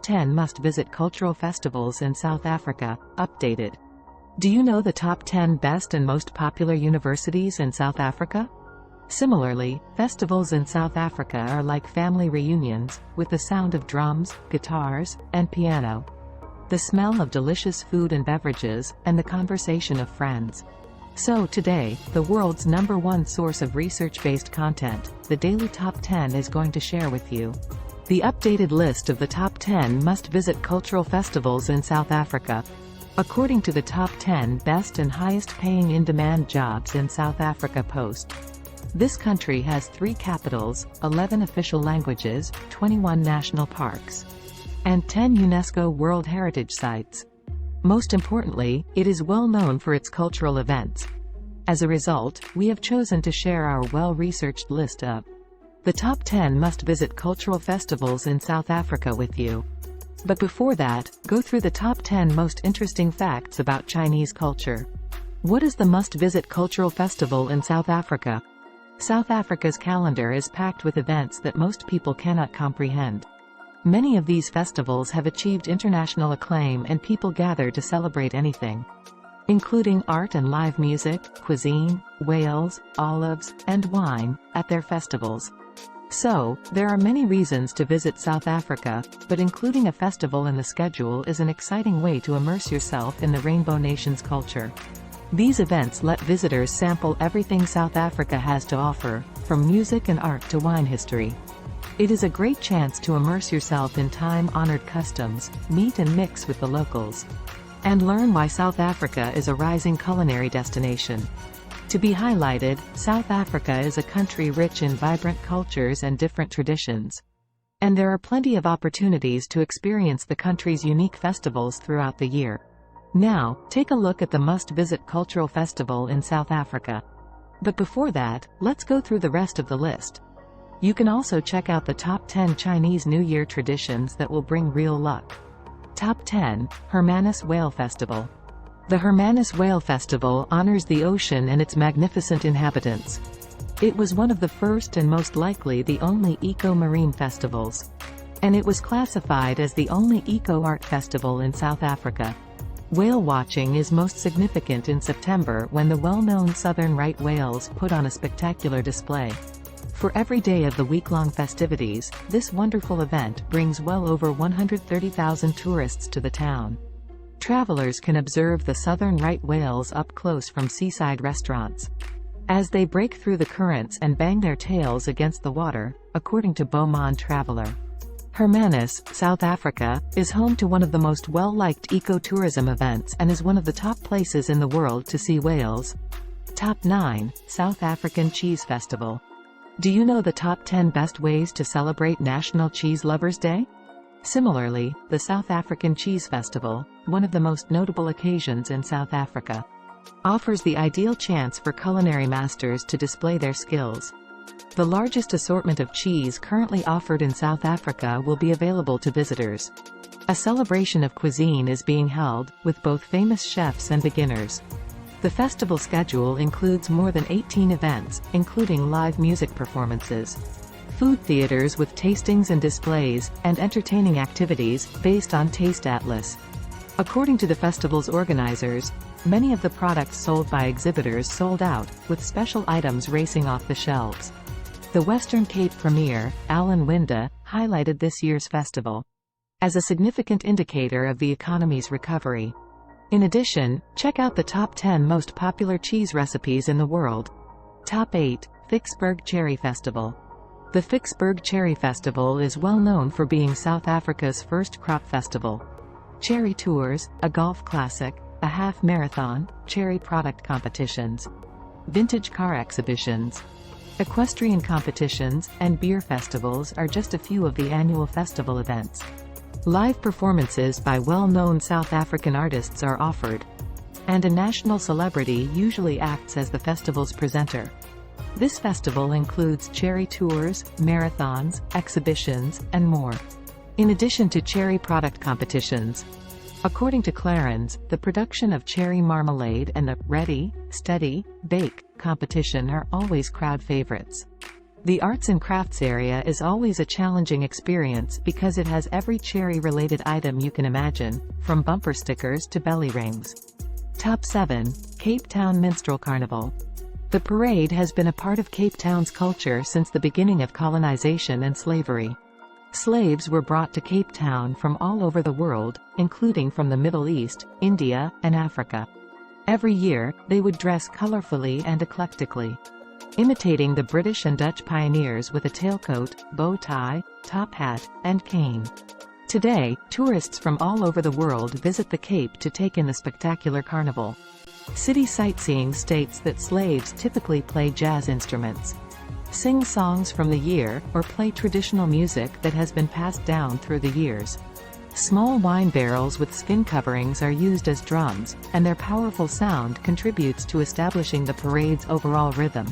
10 must-visit cultural festivals in South Africa, updated. Do you know the top 10 best and most popular universities in South Africa? Similarly, festivals in South Africa are like family reunions, with the sound of drums, guitars, and piano. The smell of delicious food and beverages, and the conversation of friends. So today, the world's #1 source of research-based content, the Daily Top 10 is going to share with you the updated list of the top 10 must-visit cultural festivals in South Africa. According to the top 10 best and highest-paying in-demand jobs in South Africa post. This country has 3 capitals, 11 official languages, 21 national parks, and 10 UNESCO World Heritage Sites. Most importantly, it is well known for its cultural events. As a result, we have chosen to share our well-researched list of the top 10 must-visit cultural festivals in South Africa with you. But before that, go through the top 10 most interesting facts about Chinese culture. What is the must-visit cultural festival in South Africa? South Africa's calendar is packed with events that most people cannot comprehend. Many of these festivals have achieved international acclaim and people gather to celebrate anything, including art and live music, cuisine, whales, olives, and wine, at their festivals. So, there are many reasons to visit South Africa, but including a festival in the schedule is an exciting way to immerse yourself in the Rainbow Nation's culture. These events let visitors sample everything South Africa has to offer, from music and art to wine history. It is a great chance to immerse yourself in time-honored customs, meet and mix with the locals, and learn why South Africa is a rising culinary destination. To be highlighted, South Africa is a country rich in vibrant cultures and different traditions. And there are plenty of opportunities to experience the country's unique festivals throughout the year. Now, take a look at the must-visit cultural festival in South Africa. But before that, let's go through the rest of the list. You can also check out the top 10 Chinese New Year traditions that will bring real luck. Top 10, Hermanus Whale Festival. The Hermanus Whale Festival honors the ocean and its magnificent inhabitants. It was one of the first and most likely the only eco-marine festivals. And it was classified as the only eco-art festival in South Africa. Whale watching is most significant in September when the well-known southern right whales put on a spectacular display. For every day of the week-long festivities, this wonderful event brings well over 130,000 tourists to the town. Travelers can observe the southern right whales up close from seaside restaurants, as they break through the currents and bang their tails against the water, according to Beaumont Traveler. Hermanus, South Africa, is home to one of the most well-liked eco-tourism events and is one of the top places in the world to see whales. Top 9, South African Cheese Festival. Do you know the top 10 best ways to celebrate National Cheese Lovers Day? Similarly, the South African Cheese Festival, one of the most notable occasions in South Africa, offers the ideal chance for culinary masters to display their skills. The largest assortment of cheese currently offered in South Africa will be available to visitors. A celebration of cuisine is being held, with both famous chefs and beginners. The festival schedule includes more than 18 events, including live music performances, food theaters with tastings and displays, and entertaining activities, based on Taste Atlas. According to the festival's organizers, many of the products sold by exhibitors sold out, with special items racing off the shelves. The Western Cape Premier, Alan Winde, highlighted this year's festival as a significant indicator of the economy's recovery. In addition, check out the top 10 most popular cheese recipes in the world. Top 8, Vicksburg Cherry Festival. The Vicksburg Cherry Festival is well known for being South Africa's first crop festival. Cherry tours, a golf classic, a half marathon, cherry product competitions, vintage car exhibitions, equestrian competitions, and beer festivals are just a few of the annual festival events. Live performances by well-known South African artists are offered, and a national celebrity usually acts as the festival's presenter. This festival includes cherry tours, marathons, exhibitions, and more, in addition to cherry product competitions. According to Clarence, the production of cherry marmalade and the Ready, Steady, Bake competition are always crowd favorites. The arts and crafts area is always a challenging experience because it has every cherry-related item you can imagine, from bumper stickers to belly rings. Top 7. Cape Town Minstrel Carnival. The parade has been a part of Cape Town's culture since the beginning of colonization and slavery. Slaves were brought to Cape Town from all over the world, including from the Middle East, India, and Africa. Every year, they would dress colorfully and eclectically, imitating the British and Dutch pioneers with a tailcoat, bow tie, top hat, and cane. Today, tourists from all over the world visit the Cape to take in the spectacular carnival. City Sightseeing states that slaves typically play jazz instruments, sing songs from the year, or play traditional music that has been passed down through the years. Small wine barrels with skin coverings are used as drums, and their powerful sound contributes to establishing the parade's overall rhythm.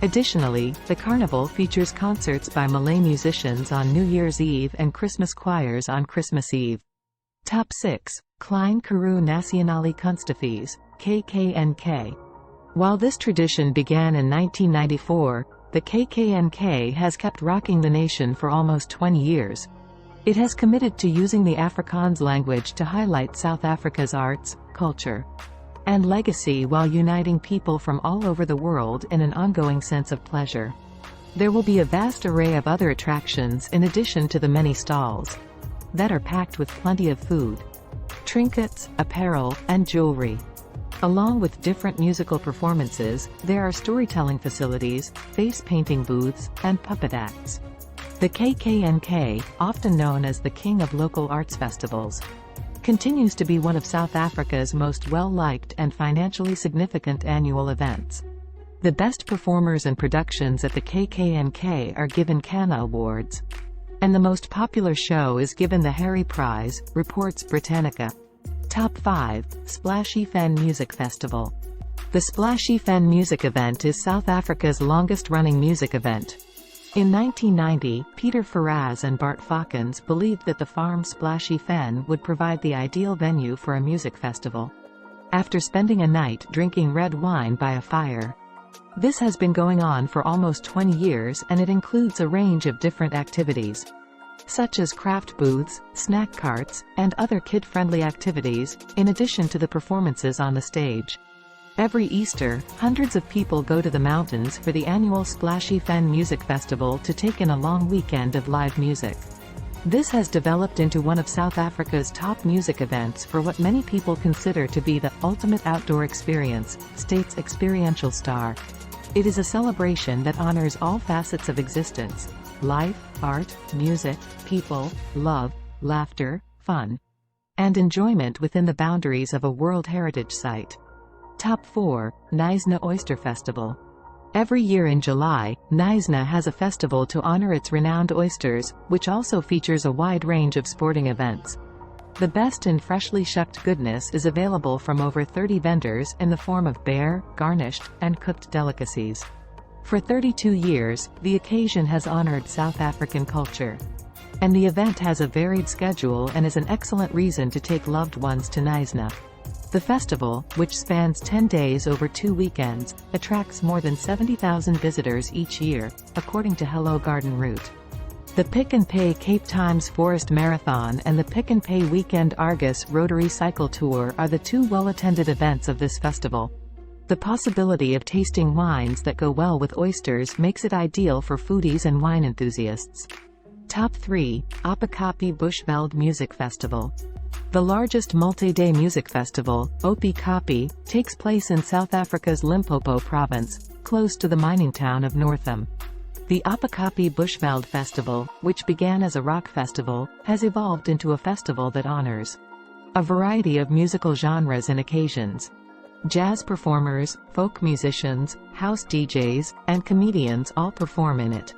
Additionally, the carnival features concerts by Malay musicians on New Year's Eve and Christmas choirs on Christmas Eve. Top 6. Klein Karoo Nasionale Kunstefees, KKNK. While this tradition began in 1994, the KKNK has kept rocking the nation for almost 20 years. It has committed to using the Afrikaans language to highlight South Africa's arts, culture, and legacy while uniting people from all over the world in an ongoing sense of pleasure. There will be a vast array of other attractions in addition to the many stalls that are packed with plenty of food, trinkets, apparel, and jewelry. Along with different musical performances, there are storytelling facilities, face painting booths, and puppet acts. The KKNK, often known as the King of Local Arts Festivals, continues to be one of South Africa's most well-liked and financially significant annual events. The best performers and productions at the KKNK are given Canna Awards, and the most popular show is given the Harry Prize, reports Britannica. Top 5. Splashy Fen Music Festival. The Splashy Fen music event is South Africa's longest-running music event. In 1990, Peter Ferraz and Bart Falkens believed that the farm Splashy Fen would provide the ideal venue for a music festival, after spending a night drinking red wine by a fire. This has been going on for almost 20 years, and it includes a range of different activities, such as craft booths, snack carts, and other kid-friendly activities, in addition to the performances on the stage. Every Easter, hundreds of people go to the mountains for the annual Splashy Fen Music Festival to take in a long weekend of live music. This has developed into one of South Africa's top music events for what many people consider to be the ultimate outdoor experience, states Experiential Star. It is a celebration that honors all facets of existence: life, art, music, people, love, laughter, fun, and enjoyment within the boundaries of a World Heritage Site. Top 4. Knysna Oyster Festival. Every year in July, Knysna has a festival to honor its renowned oysters, which also features a wide range of sporting events. The best in freshly shucked goodness is available from over 30 vendors in the form of bare, garnished, and cooked delicacies. For 32 years, the occasion has honored South African culture, and the event has a varied schedule and is an excellent reason to take loved ones to Knysna. The festival, which spans 10 days over 2 weekends, attracts more than 70,000 visitors each year, according to Hello Garden Route. The Pick and Pay Cape Times Forest Marathon and the Pick and Pay Weekend Argus Rotary Cycle Tour are the two well-attended events of this festival. The possibility of tasting wines that go well with oysters makes it ideal for foodies and wine enthusiasts. Top 3. Opakapi Bushveld Music Festival. The largest multi-day music festival, Opikapi, takes place in South Africa's Limpopo province, close to the mining town of Northam. The Opakapi Bushveld Festival, which began as a rock festival, has evolved into a festival that honors a variety of musical genres and occasions. Jazz performers, folk musicians, house DJs, and comedians all perform in it.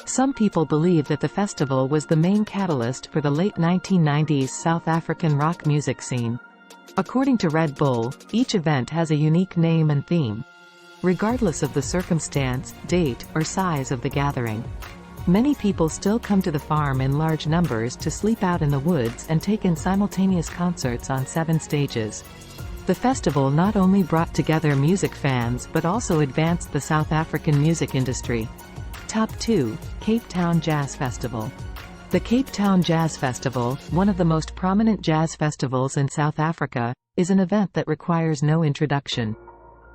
Some people believe that the festival was the main catalyst for the late 1990s South African rock music scene. According to Red Bull, each event has a unique name and theme, regardless of the circumstance, date, or size of the gathering. Many people still come to the farm in large numbers to sleep out in the woods and take in simultaneous concerts on 7 stages. The festival not only brought together music fans but also advanced the South African music industry. Top 2. Cape Town Jazz Festival. The Cape Town Jazz Festival, one of the most prominent jazz festivals in South Africa, is an event that requires no introduction.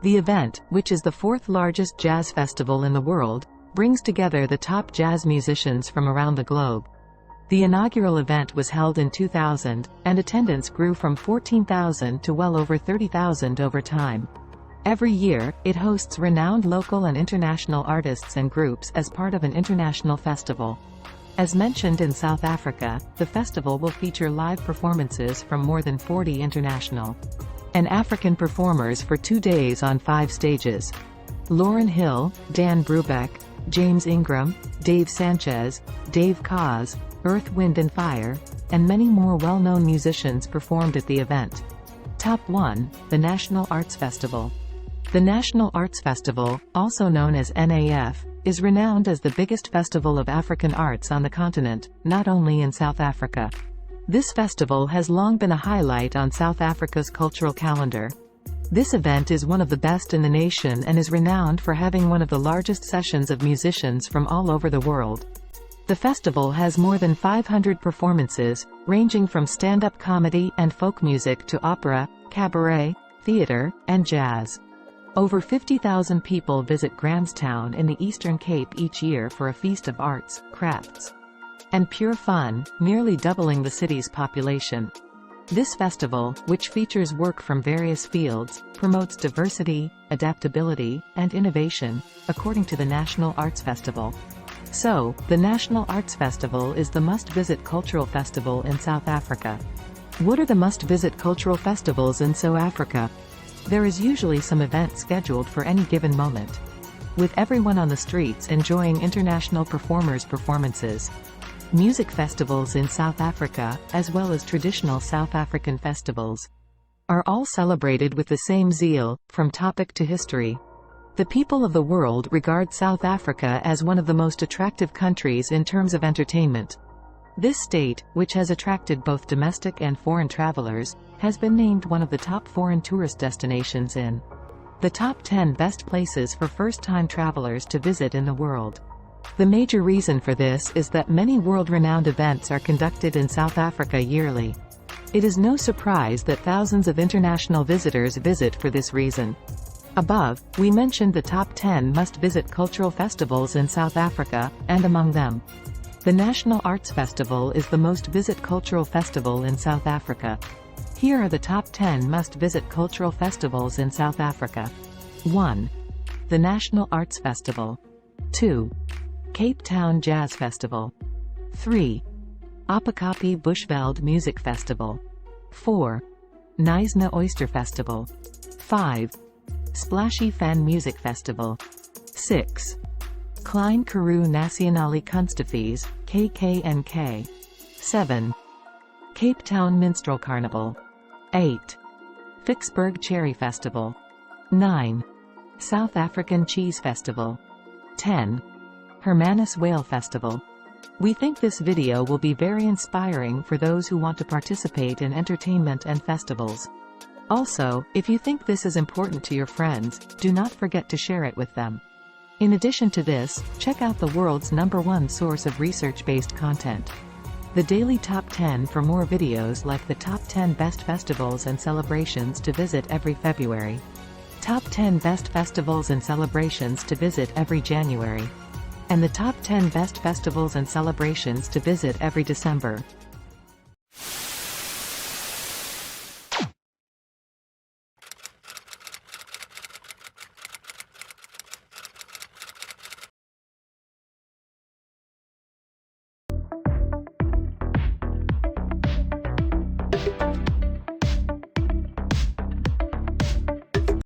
The event, which is the fourth largest jazz festival in the world, brings together the top jazz musicians from around the globe. The inaugural event was held in 2000, and attendance grew from 14,000 to well over 30,000 over time. Every year, it hosts renowned local and international artists and groups as part of an international festival. As mentioned in South Africa, the festival will feature live performances from more than 40 international and African performers for 2 days on 5 stages. Lauryn Hill, Dan Brubeck, James Ingram, Dave Sanchez, Dave Koz, Earth, Wind and Fire, and many more well-known musicians performed at the event. Top 1. The National Arts Festival. The National Arts Festival, also known as NAF, is renowned as the biggest festival of African arts on the continent, not only in South Africa. This festival has long been a highlight on South Africa's cultural calendar. This event is one of the best in the nation and is renowned for having one of the largest sessions of musicians from all over the world. The festival has more than 500 performances, ranging from stand-up comedy and folk music to opera, cabaret, theater, and jazz. Over 50,000 people visit Grahamstown in the Eastern Cape each year for a feast of arts, crafts, and pure fun, nearly doubling the city's population. This festival, which features work from various fields, promotes diversity, adaptability, and innovation, according to the National Arts Festival. So, the National Arts Festival is the must-visit cultural festival in South Africa. What are the must-visit cultural festivals in South Africa? There is usually some event scheduled for any given moment, with everyone on the streets enjoying international performers' performances. Music festivals in South Africa, as well as traditional South African festivals, are all celebrated with the same zeal, from topic to history. The people of the world regard South Africa as one of the most attractive countries in terms of entertainment. This state, which has attracted both domestic and foreign travelers, has been named one of the top foreign tourist destinations in the top 10 best places for first-time travelers to visit in the world. The major reason for this is that many world-renowned events are conducted in South Africa yearly. It is no surprise that thousands of international visitors visit for this reason. Above, we mentioned the top 10 must-visit cultural festivals in South Africa, and among them, the National Arts Festival is the most-visit cultural festival in South Africa. Here are the top 10 must-visit cultural festivals in South Africa. 1. The National Arts Festival. 2. Cape Town Jazz Festival. 3. Opakapi Bushveld Music Festival. 4. Knysna Oyster Festival. 5. Splashy Fan Music Festival. 6. Klein Karoo Nasionale Kunstefees, KKNK. 7. Cape Town Minstrel Carnival. 8. Vicksburg Cherry Festival. 9. South African Cheese Festival. 10. Hermanus Whale Festival. We think this video will be very inspiring for those who want to participate in entertainment and festivals. Also, if you think this is important to your friends, do not forget to share it with them. In addition to this, check out the world's #1 source of research-based content, the Daily Top 10, for more videos like the Top 10 Best Festivals and Celebrations to Visit every February, Top 10 Best Festivals and Celebrations to Visit every January, and the Top 10 Best Festivals and Celebrations to Visit every December.